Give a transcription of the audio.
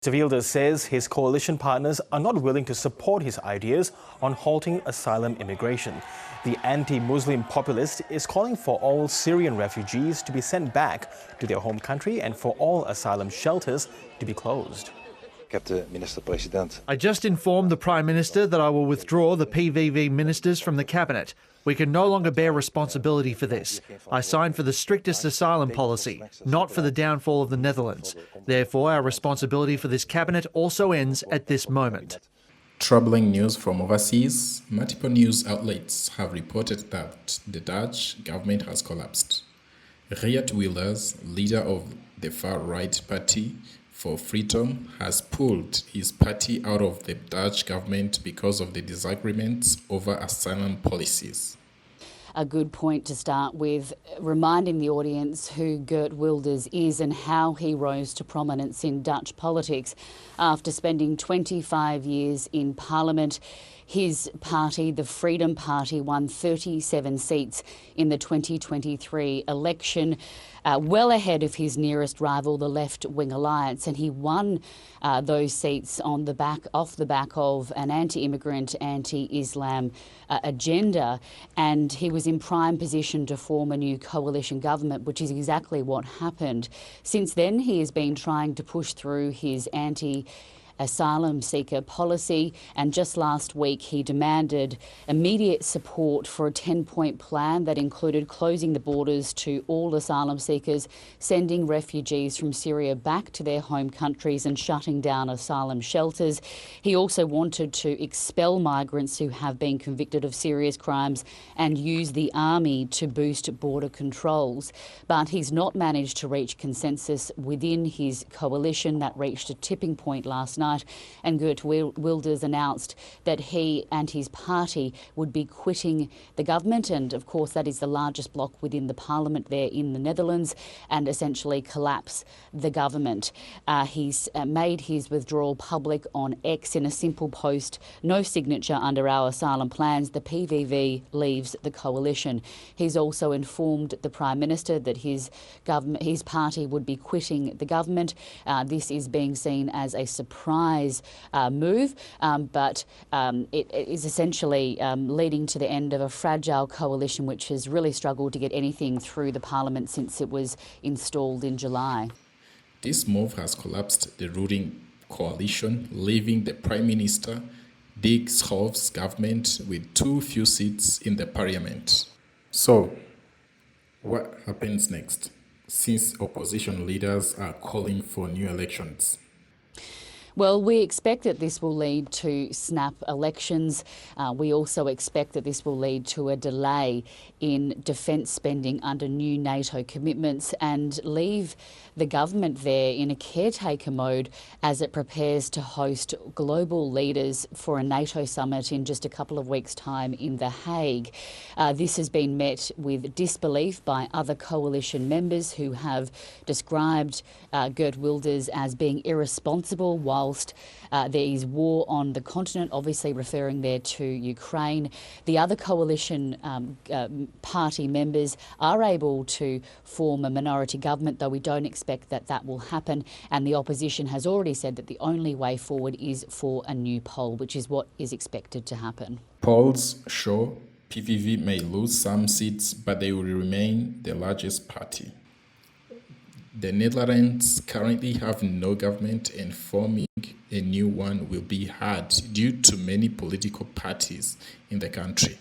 Mr. Wilders says his coalition partners are not willing to support his ideas on halting asylum immigration. The anti-Muslim populist is calling for all Syrian refugees to be sent back to their home country and for all asylum shelters to be closed. I just informed the Prime Minister that I will withdraw the PVV ministers from the Cabinet. We can no longer bear responsibility for this. I signed for the strictest asylum policy, not for the downfall of the Netherlands. Therefore, our responsibility for this Cabinet also ends at this moment. Troubling news from overseas. Multiple news outlets have reported that the Dutch government has collapsed. Geert Wilders, leader of the far-right party for Freedom, has pulled his party out of the Dutch government because of the disagreements over asylum policies. A good point to start with, reminding the audience who Geert Wilders is and how he rose to prominence in Dutch politics. After spending 25 years in Parliament, his party, the Freedom Party, won 37 seats in the 2023 election, well ahead of his nearest rival, the Left Wing Alliance, and he won those seats off the back of an anti-immigrant, anti-Islam agenda, and he was in prime position to form a new coalition government, which is exactly what happened. Since then, he has been trying to push through his asylum seeker policy, and just last week he demanded immediate support for a 10-point plan that included closing the borders to all asylum seekers, sending refugees from Syria back to their home countries and shutting down asylum shelters. He also wanted to expel migrants who have been convicted of serious crimes and use the army to boost border controls. But he's not managed to reach consensus within his coalition. That reached a tipping point last night, and Geert Wilders announced that he and his party would be quitting the government, and of course that is the largest bloc within the parliament there in the Netherlands, and essentially collapse the government. He's made his withdrawal public on X in a simple post: no signature under our asylum plans. The PVV leaves the coalition. He's also informed the Prime Minister that his party would be quitting the government. This is being seen as a surprise move, but it is essentially leading to the end of a fragile coalition which has really struggled to get anything through the parliament since it was installed in July. This move has collapsed the ruling coalition, leaving the Prime Minister Dick Schoof's government with too few seats in the parliament. So, what happens next, since opposition leaders are calling for new elections? Well, we expect that this will lead to snap elections. We also expect that this will lead to a delay in defence spending under new NATO commitments and leave the government there in a caretaker mode as it prepares to host global leaders for a NATO summit in just a couple of weeks' time in The Hague. This has been met with disbelief by other coalition members who have described Geert Wilders as being irresponsible whilst there is war on the continent, obviously referring there to Ukraine. The other coalition party members are able to form a minority government, though we don't expect that that will happen. And the opposition has already said that the only way forward is for a new poll, which is what is expected to happen. Polls show PVV may lose some seats, but they will remain the largest party. The Netherlands currently have no government, and forming a new one will be hard due to many political parties in the country.